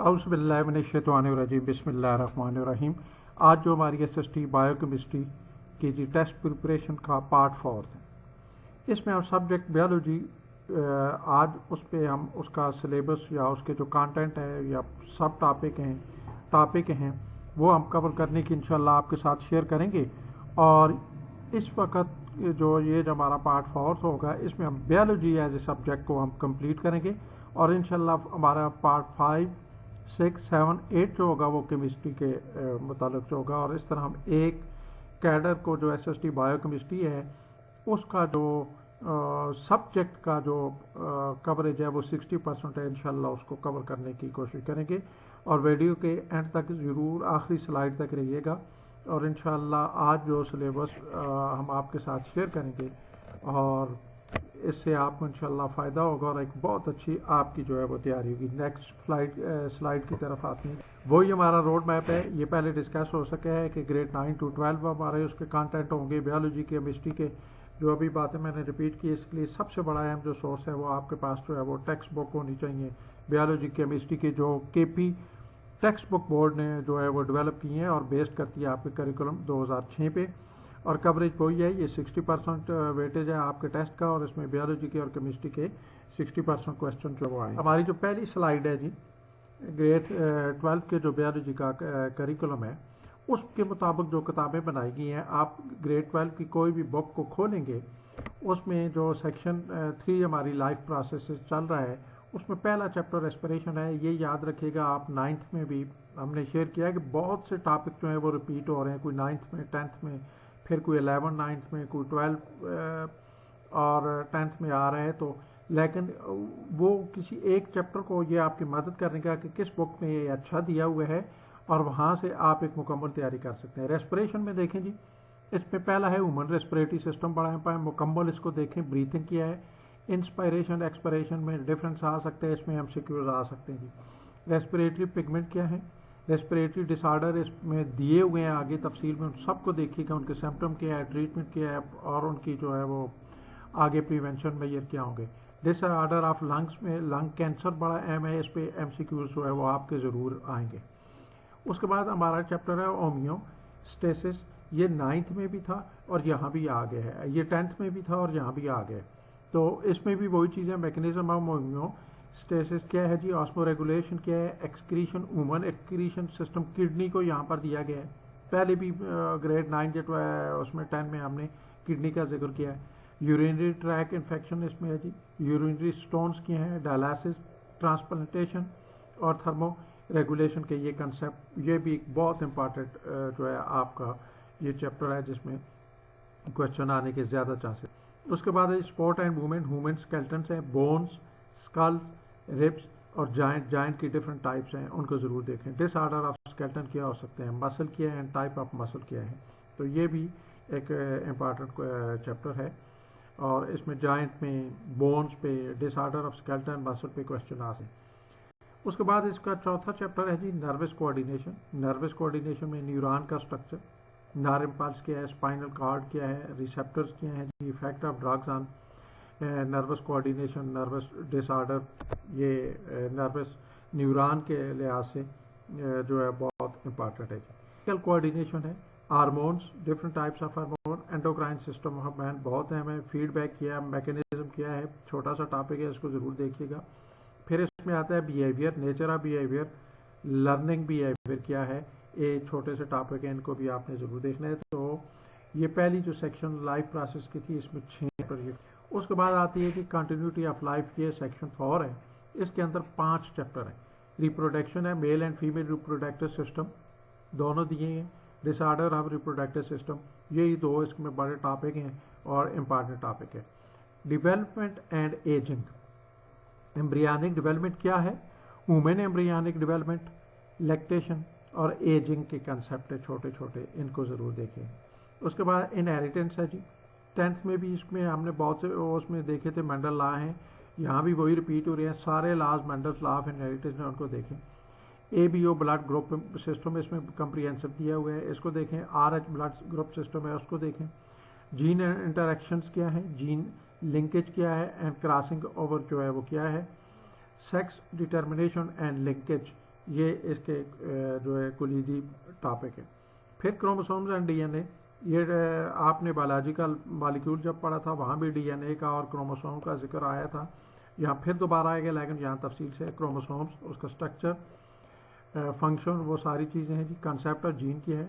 औज़ु बिल्लाहि मिनश्शैतानिर्रजीम बिस्मिल्लाहिर्रहमानिर्रहीम। आज जो हमारी SST बायोकेमिस्ट्री की जी टेस्ट प्रिपरेशन का पार्ट 4 है, इसमें हम सब्जेक्ट बायोलॉजी आज उस पर हम उसका सिलेबस या उसके जो कंटेंट है या सब टॉपिक हैं वो हम कवर करने की इंशाल्लाह आपके साथ शेयर करेंगे। और इस वक्त जो हमारा पार्ट 4 होगा, इसमें हम बायोलॉजी एज ए सब्जेक्ट को हम कंप्लीट करेंगे और इंशाल्लाह हमारा पार्ट 5, 6, 7, 8 जो होगा वो केमिस्ट्री के मुतालिक जो होगा। और इस तरह हम एक कैडर को जो SST बायोकेमिस्ट्री है उसका जो सब्जेक्ट का जो कवरेज है वो 60% है, इंशाल्लाह उसको कवर करने की कोशिश करेंगे। और वीडियो के एंड तक ज़रूर आखिरी स्लाइड तक रहिएगा और इंशाल्लाह आज जो सिलेबस हम आपके साथ शेयर करेंगे और इससे आपको इंशाल्लाह फ़ायदा होगा और एक बहुत अच्छी आपकी जो है वो तैयारी होगी। नेक्स्ट स्लाइड की तरफ आते हैं। वही हमारा रोड मैप है। ये पहले डिस्कस हो सके है कि ग्रेड 9 to 12 हमारे उसके कंटेंट होंगे बायोलॉजी केमिस्ट्री के। जो अभी बातें मैंने रिपीट की, इसके लिए सबसे बड़ा अहम जो सोर्स है वो आपके पास जो है वो टेक्स्ट बुक होनी चाहिए। बायोलॉजी केमिस्ट्री की जो KP टेक्स्ट बुक बोर्ड ने जो है वो डेवलप की है और बेस्ड करती है आपके करिकुलम 2006 पे। और कवरेज वही है, ये 60% वेटेज है आपके टेस्ट का और इसमें बायोलॉजी के और केमिस्ट्री के 60% क्वेश्चन जो वो आए। हमारी जो पहली स्लाइड है जी, ग्रेड 12 के जो बायोलॉजी का करिकुलम है उसके मुताबिक जो किताबें बनाई गई हैं, आप ग्रेड 12 की कोई भी बुक को खोलेंगे उसमें जो सेक्शन 3 हमारी लाइफ प्रोसेस चल रहा है उसमें पहला चैप्टर रेस्पिरेशन है। ये याद रखिएगा, आप 9th में भी हमने शेयर किया है कि बहुत से टॉपिक जो हैं वो रिपीट हो रहे हैं, कोई 9th में, 10th में, फिर कोई 11 9th में, कोई 12 और 10th में आ रहे हैं। तो लेकिन वो किसी एक चैप्टर को ये आपकी मदद करने का कि किस बुक में ये अच्छा दिया हुआ है और वहाँ से आप एक मुकम्मल तैयारी कर सकते हैं। रेस्पिरेशन में देखें जी, इसमें पहला है ह्यूमन रेस्पिरेटरी सिस्टम, बड़ा मुकम्मल इसको देखें। ब्रीथिंग किया है, इंस्पायरेशन एक्सपायरेशन में डिफरेंस आ सकते हैं, इसमें MCQs आ सकते हैं जी। रेस्पिरेटरी पिगमेंट क्या है, रेस्पिरेटरी डिसऑर्डर इसमें दिए हुए हैं आगे तफसील में, उन सबको देखिएगा, उनके सिम्टम क्या है, ट्रीटमेंट क्या है और उनकी जो है वो आगे प्रिवेंशन मेजर क्या होंगे। डिसऑर्डर ऑफ लंग्स में लंग कैंसर बड़ा अहम है, इस पर MCQs जो है वो आपके ज़रूर आएंगे। उसके बाद हमारा चैप्टर है होम्योस्टेसिस। ये 9th में भी था और यहाँ भी आ गया है, ये 10th में भी था और यहाँ भी आ गया। तो इसमें भी वही चीज़ है, मैकेनिज्म ऑफ होम्योस्टेसिस क्या है जी, ऑस्मो रेगुलेशन क्या है, excretion, human excretion system, kidney को यहाँ पर दिया गया है। पहले भी ग्रेड 9 के उसमें 10 में हमने किडनी का जिक्र किया है। यूरिनरी ट्रैक इन्फेक्शन इसमें है जी, यूरिनरी स्टोन्स क्या हैं, डायलिसिस, ट्रांसप्लांटेशन और थर्मो रेगुलेशन के ये कंसेप्ट, ये भी एक बहुत इंपॉर्टेंट जो है आपका ये चैप्टर है जिसमें क्वेश्चन आने के ज़्यादा चांसेस। उसके बाद है sport and movement, human skeletons हैं, बोन्स, स्कल, रिब्स और जाइंट की डिफरेंट टाइप्स हैं, उनको ज़रूर देखें। डिसऑर्डर ऑफ स्केलेटन क्या हो सकते हैं, मसल क्या है, टाइप ऑफ मसल क्या है। तो ये भी एक इम्पॉर्टेंट चैप्टर है और इसमें जाइंट में, बोन्स पे, डिसऑर्डर ऑफ स्केलेटन, मसल पे क्वेश्चन आ सकते हैं। उसके बाद इसका चौथा चैप्टर है जी नर्वस कोऑर्डिनेशन। नर्वस कोऑर्डिनेशन में न्यूरॉन का स्ट्रक्चर, नर्व इम्पल्स क्या है, स्पाइनल कॉर्ड क्या है, रिसेप्टर्स क्या हैं जी, effect of drugs on nervous coordination, nervous disorder, ये नर्वस न्यूरॉन के लिहाज से जो है बहुत इंपॉर्टेंट है। फिजिकल कोऑर्डिनेशन है, hormones, different types of hormone, endocrine system of man बहुत अहम है, फीडबैक किया, मैकेनिज्म क्या है, छोटा सा टॉपिक है, इसको ज़रूर देखिएगा। फिर इसमें आता है behaviour, nature of behaviour, learning behaviour क्या है, ये छोटे से टॉपिक है, इनको भी आपने ज़रूर देखना है। तो ये पहली जो सेक्शन लाइफ प्रोसेस की थी, इसमें 6 पर। उसके बाद आती है कि कंटिन्यूटी ऑफ लाइफ, ये सेक्शन 4 है, इसके अंदर 5 चैप्टर हैं। रिप्रोडक्शन है, male and female reproductive system दोनों दिए हैं, डिसऑर्डर ऑफ रिप्रोडक्टिव सिस्टम, यही 2 इसमें बड़े टॉपिक हैं और इम्पॉर्टेंट टॉपिक है। Development and ageing, embryonic development क्या है, ह्यूमन एम्ब्रियनिक डेवलपमेंट, लैक्टेशन और एजिंग के कंसेप्ट है छोटे छोटे, इनको ज़रूर देखें। उसके बाद इनहेरिटेंस है जी, 10th में भी इसमें हमने बहुत से उसमें देखे थे, मेंडल लॉ हैं, यहाँ भी वही रिपीट हो रहे हैं सारे laws, Mendel's law of inheritance में, उनको देखें। ABO ब्लड ग्रुप सिस्टम इसमें कंप्रीहेंसिव दिया हुआ है, इसको देखें। RH ब्लड ग्रुप सिस्टम है, उसको देखें। जीन इंटरेक्शंस क्या है, जीन लिंकेज क्या है एंड क्रॉसिंग ओवर जो है वो क्या है। सेक्स डिटर्मिनेशन एंड लिंकेज یہ اس کے جو ہے کلیدی ٹاپک ہے. پھر کروموسومز اینڈ ڈی این اے. یہ آپ نے بایولوجیکل مالیکیول جب پڑھا تھا وہاں بھی ڈی این اے کا اور کروموسوم کا ذکر آیا تھا. یہاں پھر دوبارہ آئے گا لیکن یہاں تفصیل سے کروموسومز, اس کا اسٹرکچر, فنکشن, وہ ساری چیزیں ہیں جی. کنسیپٹ آف جین کیا ہے.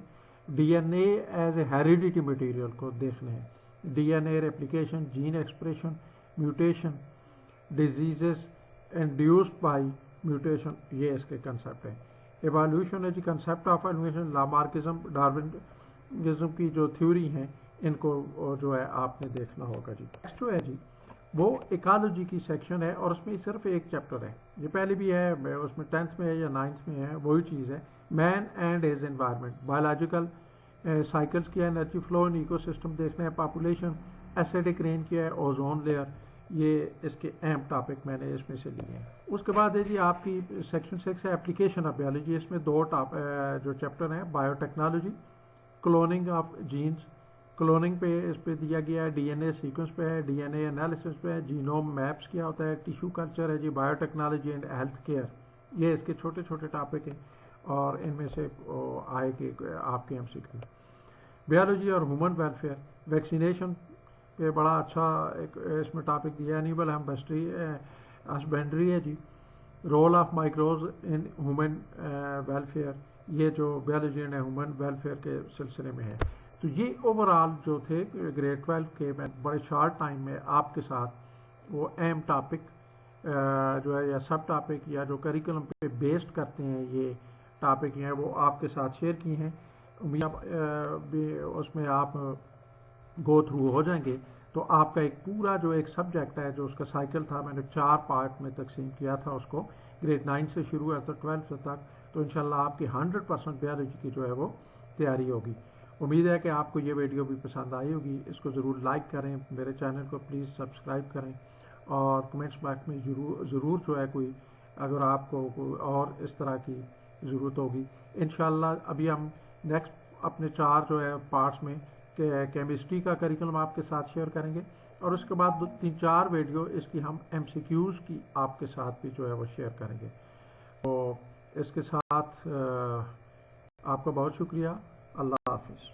D N A as a heredity material کو دیکھنے ہیں. D N A replication, gene expression, mutation, diseases induced by mutation, یہ اس کے کنسیپٹ ہیں. ایوالوشن ہے جی, concept of evolution, Lamarckism, Darwinism کی جو تھیوری ہیں ان کو جو ہے آپ نے دیکھنا ہوگا جی. نیکسٹ جو ہے جی وہ ایکالوجی کی سیکشن ہے اور اس میں صرف ایک چیپٹر ہے. یہ پہلے بھی ہے, اس میں 10th میں ہے یا 9th میں ہے, وہی چیز ہے. Man and his environment, biological cycles کیا ہے, energy flow in ecosystem دیکھنا ہے, پاپولیشن, ایسیڈک رین کیا ہے, اوزون لیئر. یہ اس کے اہم ٹاپک میں نے اس میں سے لیے ہیں. اس کے بعد ہے جی آپ کی سیکشن 6 ہے اپلیکیشن آف بیولوجی. اس میں دو جو چیپٹر ہیں, biotechnology, cloning of genes, cloning پہ اس پہ دیا گیا ہے, ڈی این اے سیکوینس پہ ہے, ڈی این اے انالیسس پہ ہے, جینوم میپس کیا ہوتا ہے, ٹیشو کلچر ہے جی, biotechnology and health care. یہ اس کے چھوٹے چھوٹے ٹاپک ہیں اور ان میں سے آئے کہ آپ کے ایم سی کیو. بیولوجی اور ہیومن ویلفیئر, ویکسینیشن پہ بڑا اچھا ایک اس میں ٹاپک دیا ہے. اینیمل ہسبینڈری ہے جی, role of microbes in human welfare. یہ جو بیولوجی اینڈ ہیومن ویلفیئر کے سلسلے میں ہے. تو یہ اوور آل جو تھے گریڈ 12 کے, میں بڑے شارٹ ٹائم میں آپ کے ساتھ وہ اہم ٹاپک جو ہے یا سب ٹاپک یا جو کریکولم پہ بیسڈ کرتے ہیں یہ ٹاپک ہیں وہ آپ کے ساتھ شیئر کی ہیں. امید اس میں آپ گو تھرو ہو جائیں گے تو آپ کا ایک پورا جو ایک سبجیکٹ ہے جو اس کا سائیکل تھا, میں نے 4 پارٹ میں تقسیم کیا تھا اس کو, گریڈ 9 سے شروع ہے تو 12 تک. تو انشاءاللہ آپ کی 100% بیولوجی کی جو ہے وہ تیاری ہوگی. امید ہے کہ آپ کو یہ ویڈیو بھی پسند آئی ہوگی. اس کو ضرور لائک کریں, میرے چینل کو پلیز سبسکرائب کریں اور کمنٹس باکس میں ضرور جو ہے کوئی اگر آپ کو کوئی اور اس طرح کی ضرورت ہوگی. انشاءاللہ ابھی ہم نیکسٹ اپنے 4 جو ہے پارٹس میں کہ کیمسٹری کا کریکولم آپ کے ساتھ شیئر کریں گے اور اس کے بعد 3-4 ویڈیو اس کی ہم ایم سی کیوز کی آپ کے ساتھ بھی جو ہے وہ شیئر کریں گے. تو اس کے ساتھ آپ کا بہت شکریہ. اللہ حافظ.